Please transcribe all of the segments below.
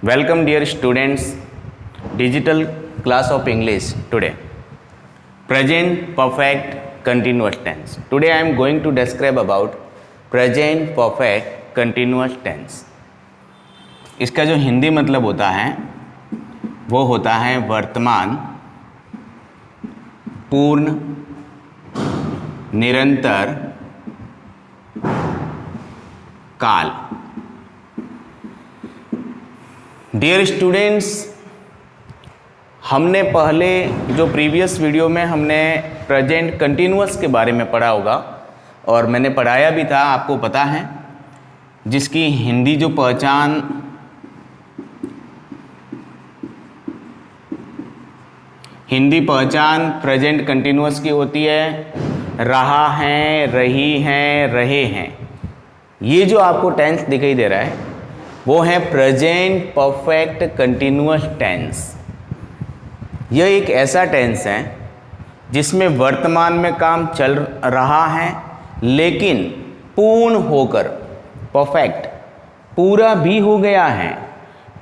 Welcome dear students, digital class of English today. Present perfect continuous tense. Today I am going to describe about present perfect continuous tense. इसका जो हिंदी मतलब होता है वो होता है वर्तमान पूर्ण निरंतर काल। डियर स्टूडेंट्स, हमने पहले जो प्रीवियस वीडियो में हमने प्रेजेंट कंटिन्यूअस के बारे में पढ़ा होगा और मैंने पढ़ाया भी था, आपको पता है, जिसकी हिंदी जो पहचान प्रेजेंट कंटिन्यूअस की होती है, रहा है, रही हैं, रहे हैं। ये जो आपको टेंस दिखाई दे रहा है वो है प्रेजेंट परफेक्ट कंटिन्यूअस टेंस। यह एक ऐसा टेंस है जिसमें वर्तमान में काम चल रहा है लेकिन पूर्ण होकर परफेक्ट पूरा भी हो गया है,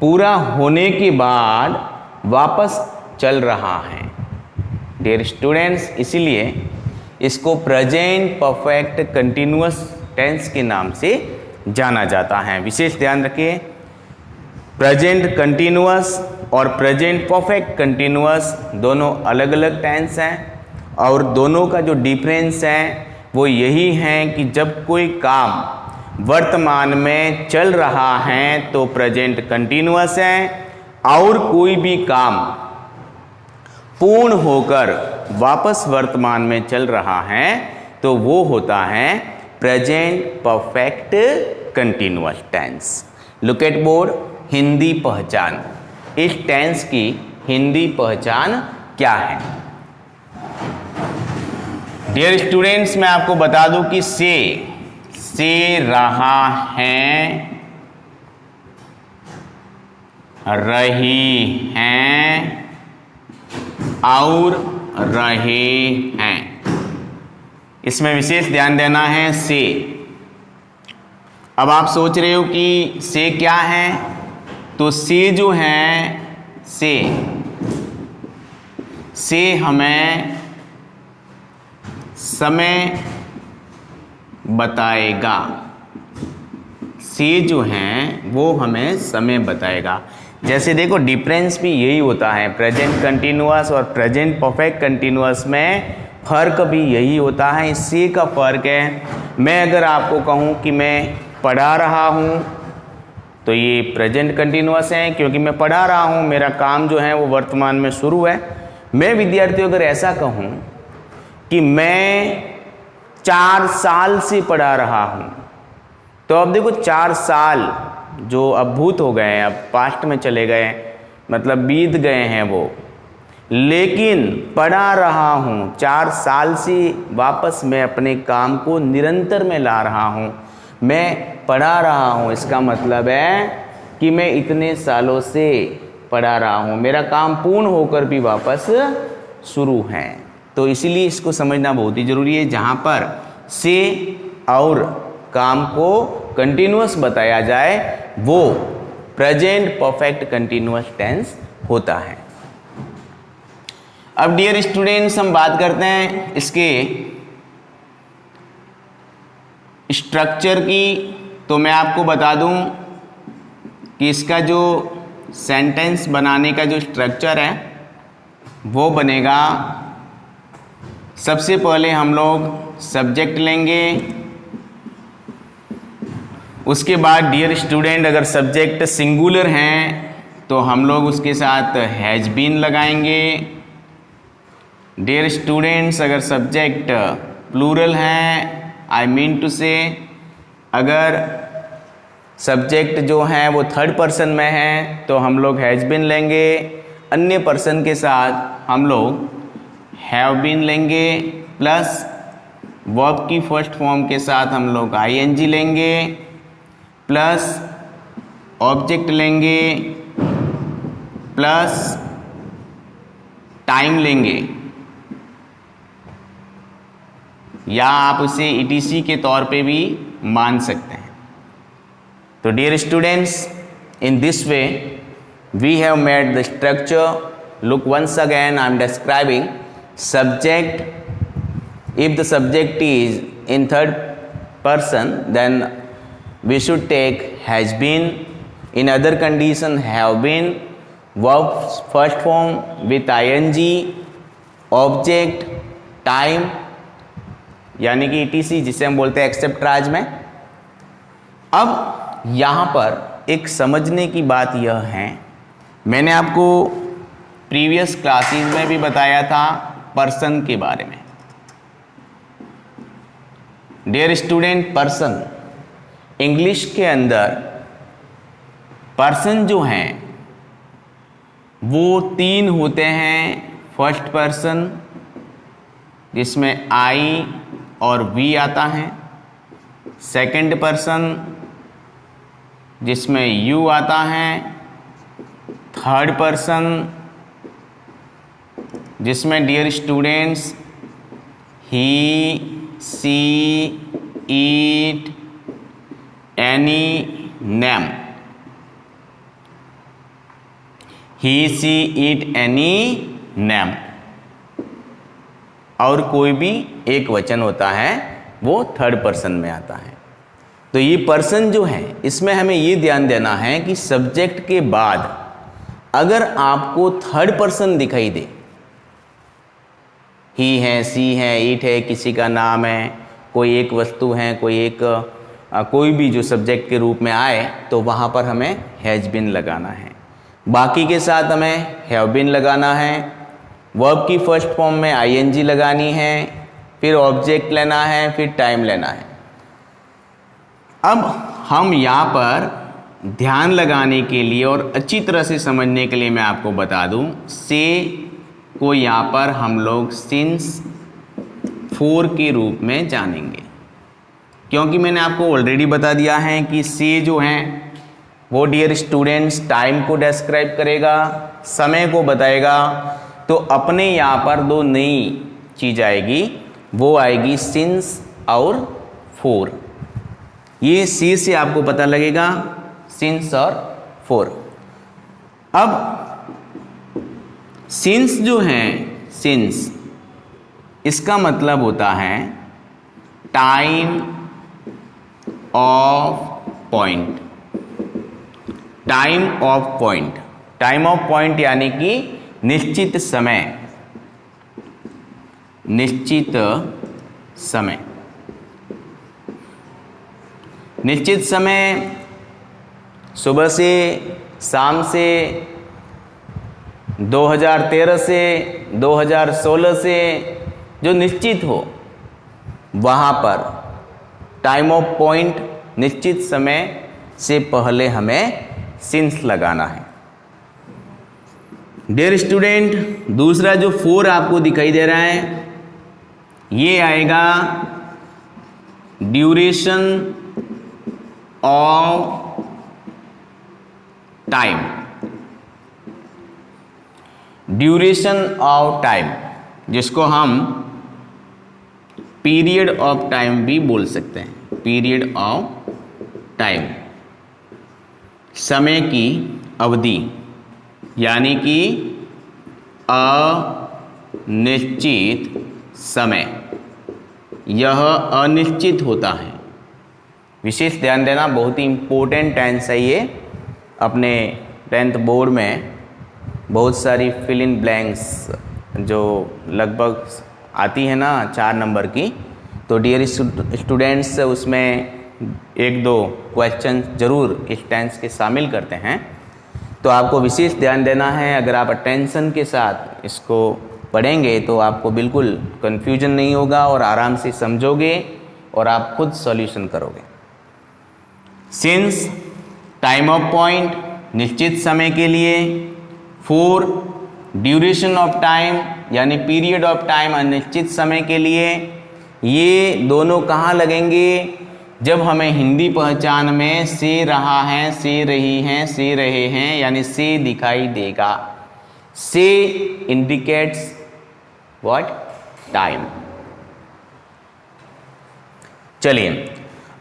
पूरा होने के बाद वापस चल रहा है। डियर स्टूडेंट्स, इसीलिए इसको प्रेजेंट परफेक्ट कंटिन्यूअस टेंस के नाम से जाना जाता है। विशेष ध्यान रखिए, प्रेजेंट कंटिन्यूअस और प्रेजेंट परफेक्ट कंटिन्यूअस दोनों अलग अलग टेंस हैं और दोनों का जो डिफरेंस है वो यही है कि जब कोई काम वर्तमान में चल रहा है तो प्रेजेंट कंटिन्यूअस है और कोई भी काम पूर्ण होकर वापस वर्तमान में चल रहा है तो वो होता है present perfect continuous tense. Look at board, Hindi पहचान। इस टेंस की हिंदी पहचान क्या है? डियर स्टूडेंट्स, मैं आपको बता दूं कि से रहा है, रही हैं और रहे हैं। इसमें विशेष ध्यान देना है से। अब आप सोच रहे हो कि से क्या है, तो से जो है से हमें समय बताएगा। से जो है वो हमें समय बताएगा। जैसे देखो, डिफरेंस भी यही होता है, प्रेजेंट कंटिन्यूअस और प्रेजेंट परफेक्ट कंटिन्यूअस में फ़र्क भी यही होता है। इसी का फ़र्क है, मैं अगर आपको कहूँ कि मैं पढ़ा रहा हूँ तो ये प्रेजेंट कंटिन्यूअस है क्योंकि मैं पढ़ा रहा हूँ, मेरा काम जो है वो वर्तमान में शुरू है। मैं विद्यार्थियों अगर ऐसा कहूँ कि मैं 4 साल से पढ़ा रहा हूँ, तो अब देखो 4 साल जो अब भूत हो गए हैं, अब पास्ट में चले गए, मतलब बीत गए हैं वो, लेकिन पढ़ा रहा हूँ 4 साल से वापस मैं अपने काम को निरंतर में ला रहा हूँ। मैं पढ़ा रहा हूँ, इसका मतलब है कि मैं इतने सालों से पढ़ा रहा हूँ, मेरा काम पूर्ण होकर भी वापस शुरू है। तो इसीलिए इसको समझना बहुत ही ज़रूरी है। जहाँ पर से और काम को कंटिन्यूअस बताया जाए वो प्रेजेंट परफेक्ट कंटिन्यूअस टेंस होता है। अब डियर स्टूडेंट्स, हम बात करते हैं इसके स्ट्रक्चर की। तो मैं आपको बता दूं कि इसका जो सेंटेंस बनाने का जो स्ट्रक्चर है वो बनेगा, सबसे पहले हम लोग सब्जेक्ट लेंगे, उसके बाद डियर स्टूडेंट अगर सब्जेक्ट सिंगुलर हैं तो हम लोग उसके साथ हैज बीन लगाएंगे। डियर स्टूडेंट्स, अगर सब्जेक्ट प्लूरल हैं, आई मीन टू से अगर सब्जेक्ट जो है वो थर्ड पर्सन में है तो हम लोग हैज बीन लेंगे। अन्य पर्सन के साथ हम लोग हैव बीन लेंगे, प्लस वर्ब की फर्स्ट फॉर्म के साथ हम लोग आईएनजी लेंगे, प्लस ऑब्जेक्ट लेंगे, प्लस टाइम लेंगे, या आप उसे ईटीसी के तौर पे भी मान सकते हैं। तो dear students, in this way we have made the structure. Look, once again I am describing subject. If the subject is in third person, then we should take has been. In other condition, have been. Verb first form with ing, object, time यानी कि ETC जिसे हम बोलते हैं accept राज में। अब यहाँ पर एक समझने की बात यह है, मैंने आपको प्रीवियस क्लासेस में भी बताया था पर्सन के बारे में। डियर स्टूडेंट, पर्सन इंग्लिश के अंदर पर्सन जो हैं वो 3 होते हैं। फर्स्ट पर्सन जिसमें आई और वी आता है, सेकंड पर्सन जिसमें यू आता है, थर्ड पर्सन जिसमें dear students he, she, it, any, name. He, she, it, any, name. और कोई भी एक वचन होता है वो थर्ड पर्सन में आता है। तो ये पर्सन जो है इसमें हमें ये ध्यान देना है कि सब्जेक्ट के बाद अगर आपको थर्ड पर्सन दिखाई दे, ही है, सी है, इट है, किसी का नाम है, कोई एक वस्तु है, कोई भी जो सब्जेक्ट के रूप में आए, तो वहाँ पर हमें हैज बीन लगाना है। बाकी के साथ हमें हैव बीन लगाना है। वर्ब की फर्स्ट फॉर्म में ing लगानी है, फिर ऑब्जेक्ट लेना है, फिर टाइम लेना है। अब हम यहाँ पर ध्यान लगाने के लिए और अच्छी तरह से समझने के लिए मैं आपको बता दूँ, से को यहाँ पर हम लोग सिंस 4 के रूप में जानेंगे, क्योंकि मैंने आपको ऑलरेडी बता दिया है कि से जो हैं वो डियर स्टूडेंट्स टाइम को डिस्क्राइब करेगा, समय को बताएगा। तो अपने यहाँ पर 2 नई चीज़ आएगी, वो आएगी सिंस और 4। ये सी से आपको पता लगेगा, सिंस और 4। अब सिंस जो है, सिंस इसका मतलब होता है time of point. Time of point, time of point यानी कि निश्चित समय, निश्चित समय। निश्चित समय सुबह से, शाम से, 2013 से, 2016 से जो निश्चित हो, वहाँ पर टाइम ऑफ पॉइंट निश्चित समय से पहले हमें सिंस लगाना है। डियर स्टूडेंट, दूसरा जो 4 आपको दिखाई दे रहा है ये आएगा duration of time. Duration of time जिसको हम पीरियड ऑफ टाइम भी बोल सकते हैं। पीरियड ऑफ टाइम, समय की अवधि, यानी कि अनिश्चित समय। यह अनिश्चित होता है। विशेष ध्यान देना, बहुत ही इम्पोर्टेंट टेंस है ये। अपने 10th बोर्ड में बहुत सारी फिल इन ब्लैंक्स जो लगभग आती है ना 4 नंबर की, तो डियर स्टूडेंट्स उसमें 1-2 क्वेश्चन जरूर इस टेंस के शामिल करते हैं। तो आपको विशेष ध्यान देना है। अगर आप अटेंशन के साथ इसको पढ़ेंगे तो आपको बिल्कुल कन्फ्यूजन नहीं होगा और आराम से समझोगे और आप खुद सॉल्यूशन करोगे। सिंस टाइम ऑफ पॉइंट निश्चित समय के लिए, 4 ड्यूरेशन ऑफ टाइम यानी पीरियड ऑफ टाइम अनिश्चित समय के लिए। ये दोनों कहाँ लगेंगे? जब हमें हिंदी पहचान में से रहा है, से रही हैं, से रहे हैं यानी से दिखाई देगा। से इंडिकेट्स व्हाट? टाइम। चलिए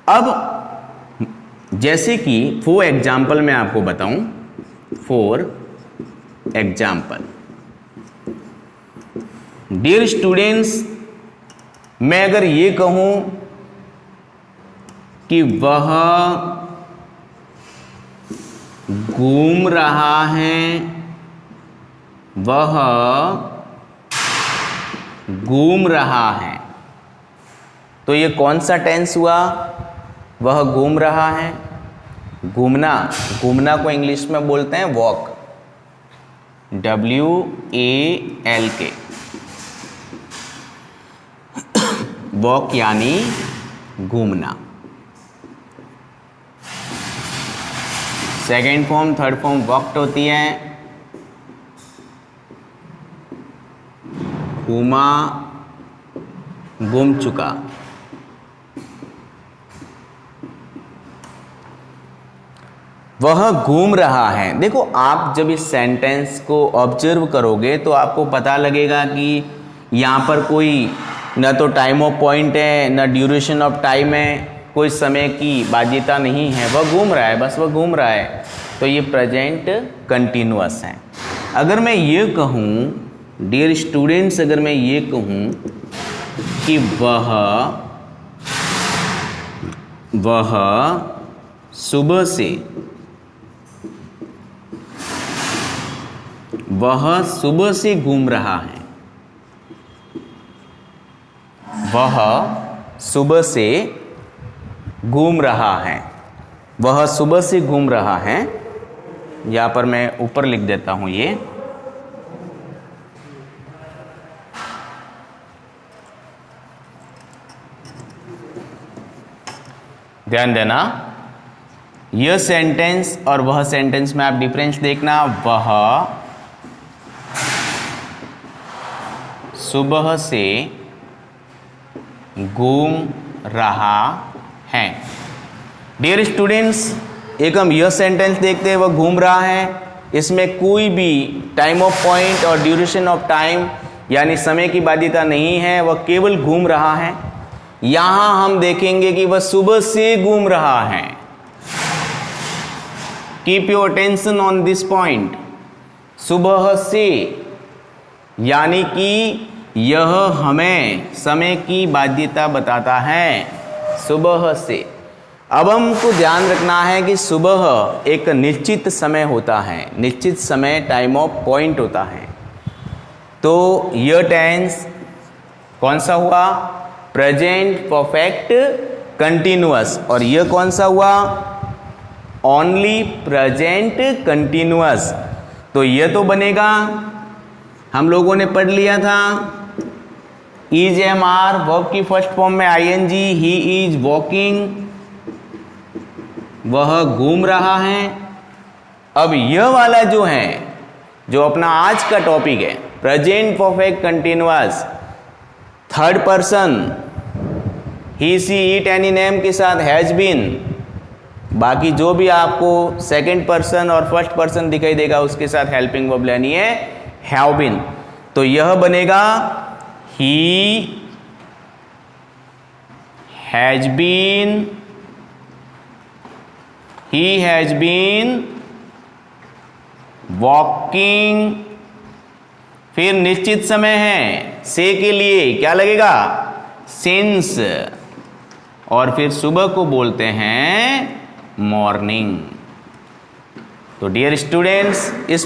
अब जैसे कि फॉर एग्जाम्पल मैं आपको बताऊं, फॉर एग्जाम्पल। डियर स्टूडेंट्स, मैं अगर ये कहूं कि वह घूम रहा है, वह घूम रहा है, तो ये कौन सा टेंस हुआ? वह घूम रहा है। घूमना, घूमना को इंग्लिश में बोलते हैं वॉक, WALK, वॉक यानी घूमना। Second form, third form walked होती है। घूमा, घूम चुका। वह घूम रहा है। देखो, आप जब इस सेंटेंस को ऑब्जर्व करोगे तो आपको पता लगेगा कि यहाँ पर कोई न तो टाइम ऑफ पॉइंट है, न ड्यूरेशन ऑफ टाइम है, कोई समय की बाध्यता नहीं है। वह घूम रहा है, बस वह घूम रहा है। तो ये प्रेजेंट कंटिन्यूअस है। अगर मैं ये कहूँ, डियर स्टूडेंट्स, अगर मैं ये कहूँ कि वह सुबह से, वह सुबह से घूम रहा है, वह सुबह से घूम रहा है, वह सुबह से घूम रहा है। यहाँ पर मैं ऊपर लिख देता हूं ये। ध्यान देना, यह सेंटेंस और वह सेंटेंस में आप डिफरेंस देखना। वह सुबह से घूम रहा है। डियर स्टूडेंट्स, एक हम यह सेंटेंस देखते हैं, वह घूम रहा है। इसमें कोई भी टाइम ऑफ पॉइंट और ड्यूरेशन ऑफ टाइम यानी समय की बाध्यता नहीं है, वह केवल घूम रहा है। यहां हम देखेंगे कि वह सुबह से घूम रहा है। Keep your attention on this point. सुबह से यानी कि यह हमें समय की बाध्यता बताता है, सुबह से। अब हमको ध्यान रखना है कि सुबह एक निश्चित समय होता है, निश्चित समय टाइम ऑफ पॉइंट होता है। तो यह टेंस कौन सा हुआ? Present perfect continuous. और यह कौन सा हुआ? Only present continuous. तो यह तो बनेगा, हम लोगों ने पढ़ लिया था, इज एम आर वर्ब की फर्स्ट फॉर्म में ING, ही इज वॉकिंग, वह घूम रहा है। अब यह वाला जो है, जो अपना आज का टॉपिक है, present perfect continuous, third person, he she it any name के साथ हैज बीन। बाकी जो भी आपको सेकंड पर्सन और फर्स्ट पर्सन दिखाई देगा उसके साथ हेल्पिंग वर्ब लेनी है, हैव बीन। तो यह बनेगा he has been, he has been walking। फिर निश्चित समय है, से के लिए क्या लगेगा? since। और फिर सुबह को बोलते हैं मॉर्निंग। तो डियर स्टूडेंट्स, इस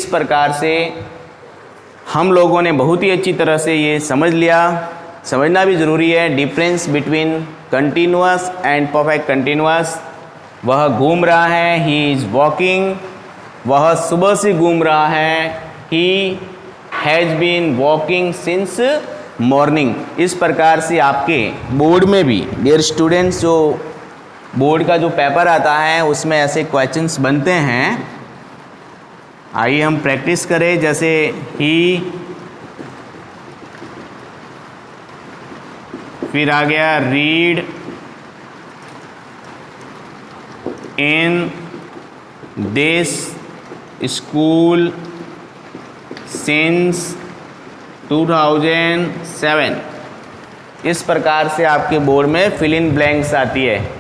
प्रकार से हम लोगों ने बहुत ही अच्छी तरह से ये समझ लिया। समझना भी ज़रूरी है difference between continuous and perfect continuous. वह घूम रहा है, ही इज़ वॉकिंग। वह सुबह से घूम रहा है, he has been walking since morning. इस प्रकार से आपके बोर्ड में भी डियर स्टूडेंट्स, जो बोर्ड का जो पेपर आता है उसमें ऐसे क्वेश्चंस बनते हैं। आइए हम प्रैक्टिस करें। जैसे ही, फिर आ गया read in this school since 2007। इस प्रकार से आपके बोर्ड में फिल इन ब्लैंक्स आती है,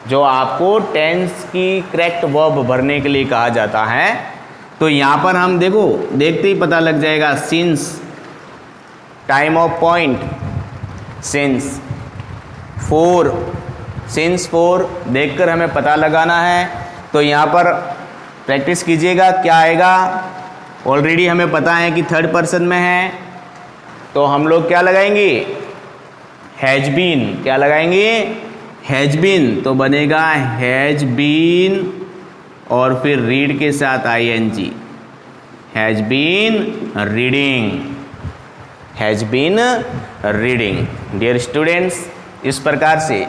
जो आपको टेंस की करेक्ट वर्ब भरने के लिए कहा जाता है। तो यहाँ पर हम देखो देखते ही पता लग जाएगा since time of point since 4 देखकर हमें पता लगाना है। तो यहाँ पर प्रैक्टिस कीजिएगा क्या आएगा। ऑलरेडी हमें पता है कि थर्ड पर्सन में है तो हम लोग क्या लगाएंगे हैज बीन। क्या लगाएंगे हैज बीन। तो बनेगा हैज बीन और फिर रीड के साथ ING has been reading. Has been reading. Dear students, इस प्रकार से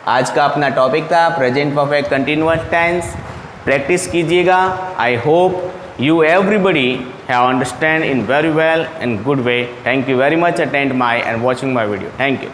आज का अपना टॉपिक था present perfect continuous tense. Practice कीजिएगा। I hope you everybody have understand in very well and good way. Thank you very much attend my and watching my video. Thank you.